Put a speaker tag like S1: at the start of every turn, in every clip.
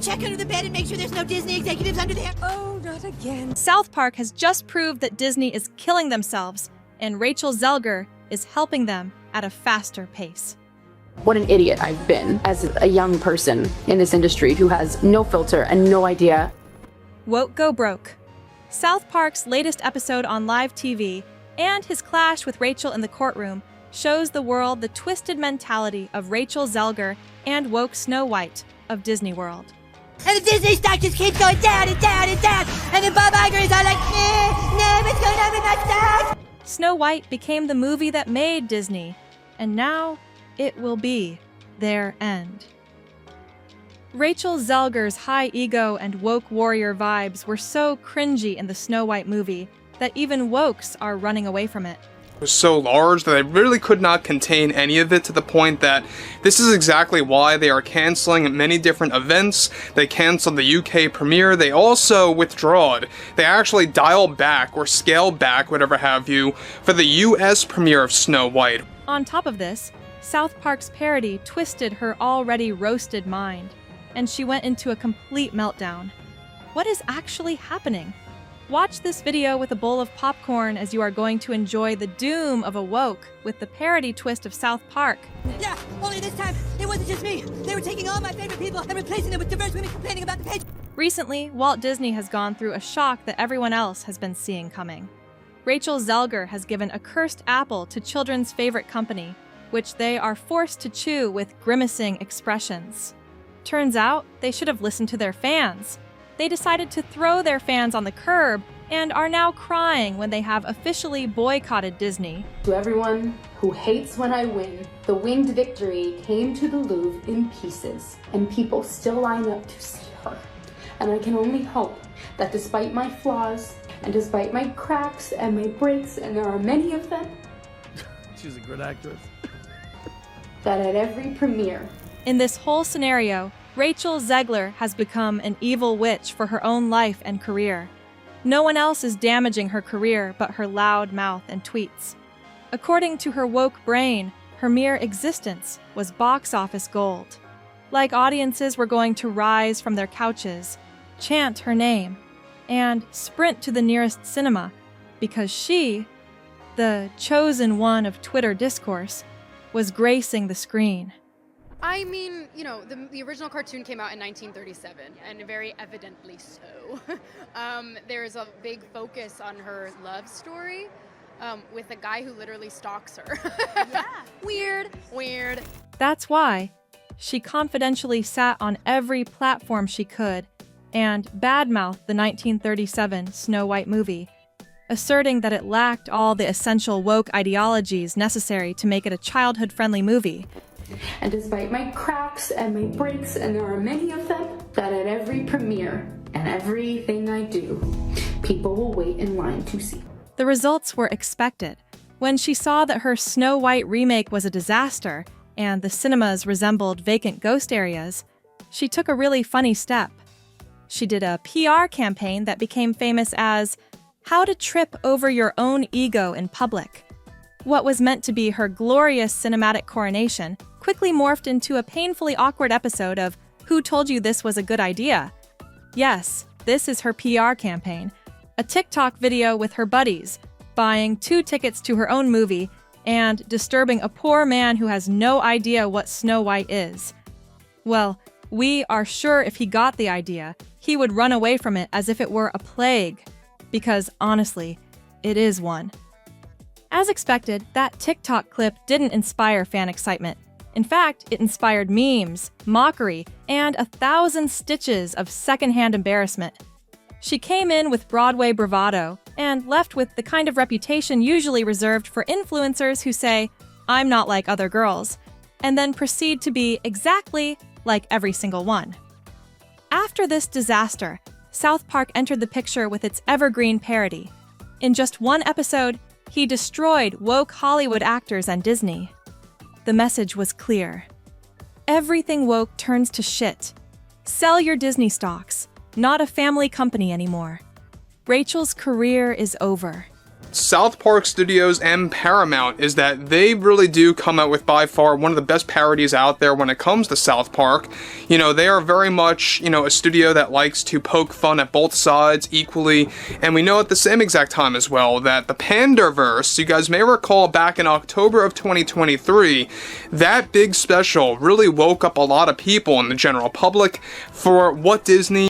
S1: check under the bed and make sure there's no Disney executives under there?
S2: Oh, not again.
S3: South Park has just proved that Disney is killing themselves, and Rachael Zelger is helping them at a faster pace.
S4: What an idiot I've been as a young person in this industry who has no filter and no idea.
S3: Woke Go Broke. South Park's latest episode on live TV and his clash with Rachel in the courtroom shows the world the twisted mentality of Rachael Zelger and woke Snow White of Disney World.
S1: And the Disney stock just keeps going down and down and down. And then Bob Iger is all like, no, what's going on with my stock?
S3: Snow White became the movie that made Disney, and now it will be their end. Rachael Zelger's high ego and woke warrior vibes were so cringy in the Snow White movie that even wokes are running away from it.
S5: Was so large that I really could not contain any of it, to the point that this is exactly why they are cancelling many different events. They canceled the UK premiere. They also withdrawed. They actually dialed back or scaled back, whatever have you, for the US premiere of Snow White.
S3: On top of this, South Park's parody twisted her already roasted mind, and she went into a complete meltdown. What is actually happening? Watch this video with a bowl of popcorn as you are going to enjoy the doom of a woke with the parody twist of South Park.
S1: Yeah, only this time, it wasn't just me. They were taking all my favorite people and replacing them with diverse women complaining about the page.
S3: Recently, Walt Disney has gone through a shock that everyone else has been seeing coming. Rachael Zelger has given a cursed apple to children's favorite company, which they are forced to chew with grimacing expressions. Turns out, they should have listened to their fans. They decided to throw their fans on the curb and are now crying when they have officially boycotted Disney.
S4: To everyone who hates when I win, the winged victory came to the Louvre in pieces, and people still line up to see her. And I can only hope that despite my flaws, and despite my cracks and my breaks, and there are many of them,
S6: she's a good actress,
S4: that at every premiere,
S3: in this whole scenario, Rachael Zegler has become an evil witch for her own life and career. No one else is damaging her career but her loud mouth and tweets. According to her woke brain, her mere existence was box office gold. Like audiences were going to rise from their couches, chant her name, and sprint to the nearest cinema because she, the chosen one of Twitter discourse, was gracing the screen.
S7: I mean, you know, the original cartoon came out in 1937, and very evidently so. There's a big focus on her love story with a guy who literally stalks her. Yeah. Weird.
S3: That's why she confidentially sat on every platform she could and badmouthed the 1937 Snow White movie, asserting that it lacked all the essential woke ideologies necessary to make it a childhood-friendly movie.
S4: and despite my cracks and my breaks, and there are many of them, that at every premiere and everything I do, people will wait in line to see.
S3: The results were expected. When she saw that her Snow White remake was a disaster and the cinemas resembled vacant ghost areas, she took a really funny step. She did a PR campaign that became famous as How to Trip Over Your Own Ego in Public. What was meant to be her glorious cinematic coronation quickly morphed into a painfully awkward episode of Who Told You This Was a Good Idea? Yes, this is her PR campaign. A TikTok video with her buddies, buying 2 tickets to her own movie, and disturbing a poor man who has no idea what Snow White is. Well, we are sure if he got the idea, he would run away from it as if it were a plague. Because honestly, it is one. As expected, that TikTok clip didn't inspire fan excitement. In fact, it inspired memes, mockery, and 1,000 stitches of secondhand embarrassment. She came in with Broadway bravado and left with the kind of reputation usually reserved for influencers who say, "I'm not like other girls," and then proceed to be exactly like every single one. After this disaster, South Park entered the picture with its evergreen parody. In just one episode, he destroyed woke Hollywood actors and Disney. The message was clear. Everything woke turns to shit. Sell your Disney stocks. Not a family company anymore. Rachel's career is over.
S5: South Park Studios and Paramount is that they really do come out with by far one of the best parodies out there when it comes to South Park. You know, they are very much, you know, a studio that likes to poke fun at both sides equally, and we know at the same exact time as well that the Panderverse, you guys may recall back in October of 2023, that big special really woke up a lot of people in the general public for what Disney.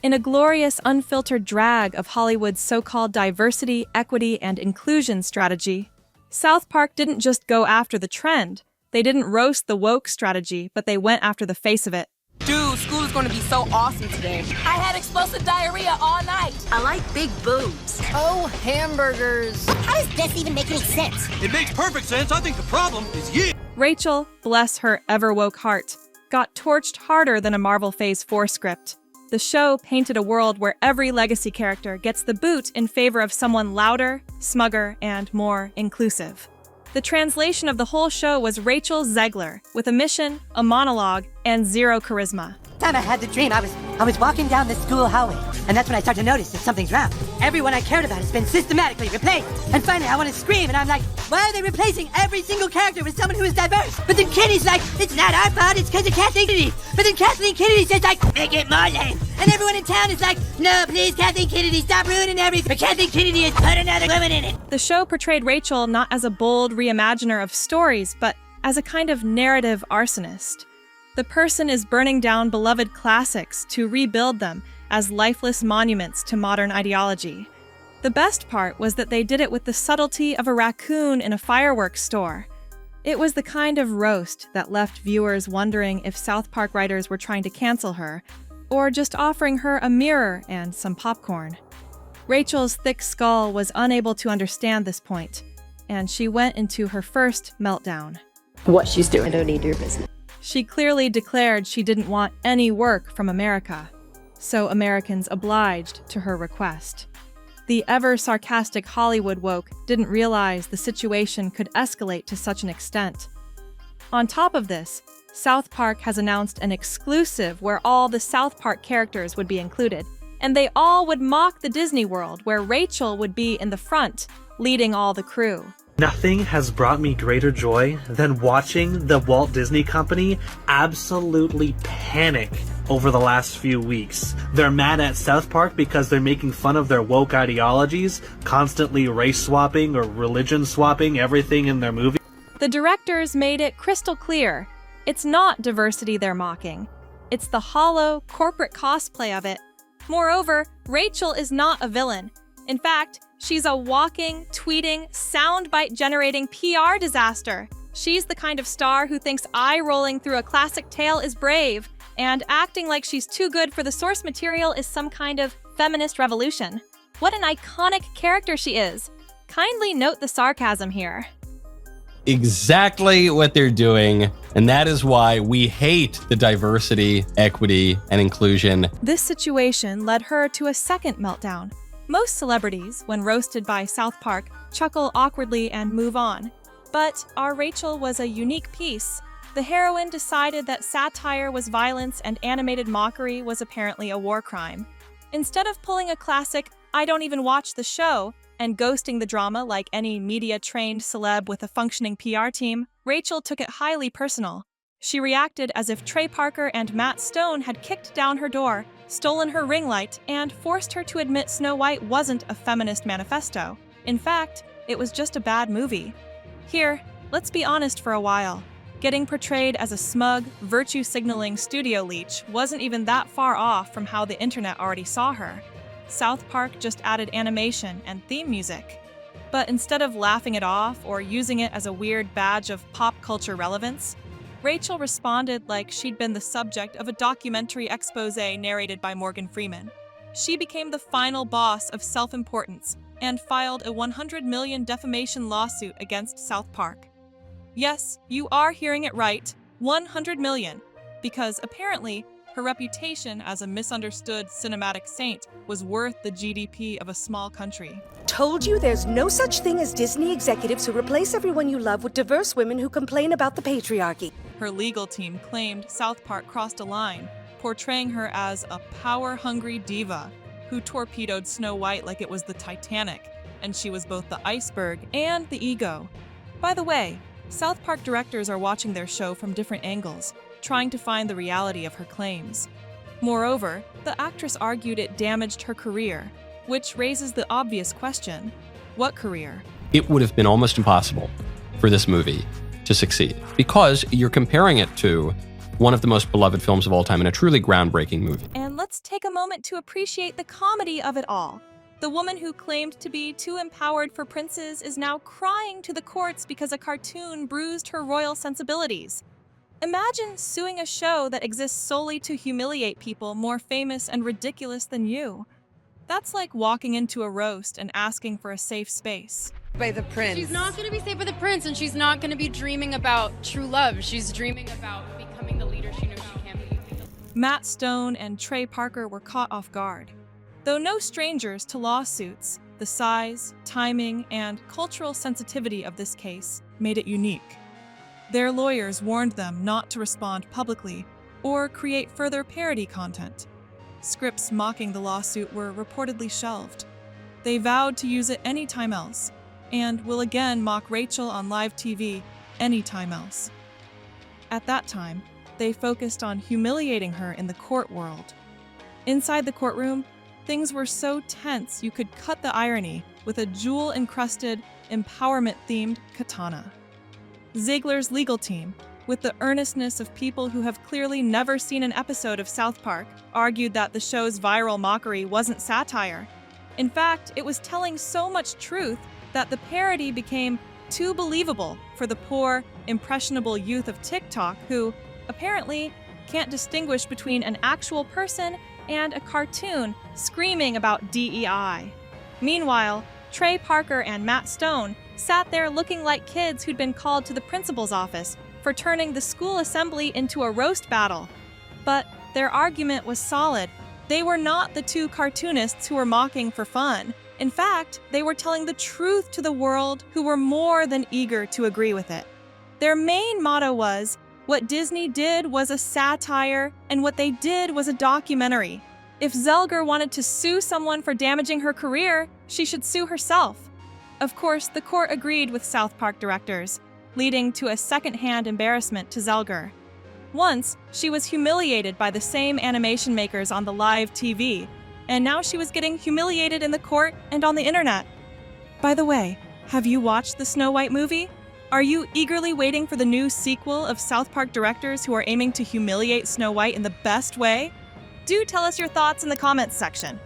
S3: In a glorious, unfiltered drag of Hollywood's so-called diversity, equity, and inclusion strategy, South Park didn't just go after the trend. They didn't roast the woke strategy, but they went after the face of it.
S2: Dude, school is going to be so awesome today. I had explosive diarrhea all night.
S8: I like big boobs.
S2: Oh, hamburgers.
S1: How does this even make any sense?
S6: It makes perfect sense. I think the problem is you.
S3: Rachel, bless her ever-woke heart, got torched harder than a Marvel Phase 4 script. The show painted a world where every legacy character gets the boot in favor of someone louder, smugger, and more inclusive. The translation of the whole show was Rachael Zelger, with a mission, a monologue, and zero charisma.
S1: Time I had the dream, I was walking down the school hallway, and that's when I started to notice that something's wrong. Everyone I cared about has been systematically replaced. And finally I want to scream, and I'm like, why are they replacing every single character with someone who is diverse? But then Kenny's like, it's not our fault, it's because of Kathleen Kennedy. But then Kathleen Kennedy says like, make it more lame. And everyone in town is like, no, please, Kathleen Kennedy, stop ruining everything. But Kathleen Kennedy has put another woman in it.
S3: The show portrayed Rachel not as a bold reimaginer of stories, but as a kind of narrative arsonist. The person is burning down beloved classics to rebuild them as lifeless monuments to modern ideology. The best part was that they did it with the subtlety of a raccoon in a fireworks store. It was the kind of roast that left viewers wondering if South Park writers were trying to cancel her, or just offering her a mirror and some popcorn. Rachel's thick skull was unable to understand this point, and she went into her first meltdown.
S4: What she's doing, I don't need your business.
S3: She clearly declared she didn't want any work from America, so Americans obliged to her request. The ever-sarcastic Hollywood woke didn't realize the situation could escalate to such an extent. On top of this, South Park has announced an exclusive where all the South Park characters would be included, and they all would mock the Disney World, where Rachel would be in the front, leading all the crew.
S9: Nothing has brought me greater joy than watching the Walt Disney Company absolutely panic over the last few weeks. They're mad at South Park because they're making fun of their woke ideologies, constantly race swapping or religion swapping everything in their movie.
S3: The directors made it crystal clear. It's not diversity they're mocking. It's the hollow, corporate cosplay of it. Moreover, Rachel is not a villain. In fact, she's a walking, tweeting, soundbite-generating PR disaster. She's the kind of star who thinks eye-rolling through a classic tale is brave, and acting like she's too good for the source material is some kind of feminist revolution. What an iconic character she is. Kindly note the sarcasm here.
S10: Exactly what they're doing, and that is why we hate the diversity, equity, and inclusion.
S3: This situation led her to a second meltdown. Most celebrities, when roasted by South Park, chuckle awkwardly and move on. But our Rachel was a unique piece. The heroine decided that satire was violence and animated mockery was apparently a war crime. Instead of pulling a classic, I don't even watch the show, and ghosting the drama like any media-trained celeb with a functioning PR team, Rachel took it highly personal. She reacted as if Trey Parker and Matt Stone had kicked down her door, stolen her ring light, and forced her to admit Snow White wasn't a feminist manifesto. In fact, it was just a bad movie. Here, let's be honest for a while. Getting portrayed as a smug, virtue-signaling studio leech wasn't even that far off from how the internet already saw her. South Park just added animation and theme music. But instead of laughing it off or using it as a weird badge of pop culture relevance, Rachel responded like she'd been the subject of a documentary expose narrated by Morgan Freeman. She became the final boss of self-importance and filed a $100 million defamation lawsuit against South Park. Yes, you are hearing it right, $100 million, because apparently her reputation as a misunderstood cinematic saint was worth the GDP of a small country.
S8: Told you there's no such thing as Disney executives who replace everyone you love with diverse women who complain about the patriarchy.
S3: Her legal team claimed South Park crossed a line, portraying her as a power-hungry diva who torpedoed Snow White like it was the Titanic. and she was both the iceberg and the ego. By the way, South Park directors are watching their show from different angles, trying to find the reality of her claims. Moreover, the actress argued it damaged her career, which raises the obvious question: what career?
S10: It would have been almost impossible for this movie to succeed because you're comparing it to one of the most beloved films of all time and a truly groundbreaking movie.
S3: And let's take a moment to appreciate the comedy of it all. The woman who claimed to be too empowered for princes is now crying to the courts because a cartoon bruised her royal sensibilities. Imagine suing a show that exists solely to humiliate people more famous and ridiculous than you. That's like walking into a roast and asking for a safe space.
S11: By the prince.
S7: She's not going to be safe with the prince, and she's not going to be dreaming about true love. She's dreaming about becoming the leader she knows she can be.
S3: Matt Stone and Trey Parker were caught off guard. Though no strangers to lawsuits, the size, timing, and cultural sensitivity of this case made it unique. Their lawyers warned them not to respond publicly or create further parody content. Scripts mocking the lawsuit were reportedly shelved. They vowed to use it anytime else, and will again mock Rachael on live TV anytime else. At that time, they focused on humiliating her in the court world. Inside the courtroom, things were so tense you could cut the irony with a jewel-encrusted, empowerment-themed katana. Zegler's legal team, with the earnestness of people who have clearly never seen an episode of South Park, argued that the show's viral mockery wasn't satire. In fact, it was telling so much truth that the parody became too believable for the poor, impressionable youth of TikTok who, apparently, can't distinguish between an actual person and a cartoon screaming about DEI. Meanwhile, Trey Parker and Matt Stone sat there looking like kids who'd been called to the principal's office for turning the school assembly into a roast battle. But their argument was solid. They were not the two cartoonists who were mocking for fun. In fact, they were telling the truth to the world who were more than eager to agree with it. Their main motto was, what Disney did was a satire, and what they did was a documentary. If Zelger wanted to sue someone for damaging her career, she should sue herself. Of course, the court agreed with South Park directors, leading to a second-hand embarrassment to Zelger. Once, she was humiliated by the same animation makers on the live TV, and now she was getting humiliated in the court and on the internet. By the way, have you watched the Snow White movie? Are you eagerly waiting for the new sequel of South Park directors who are aiming to humiliate Snow White in the best way? Do tell us your thoughts in the comments section.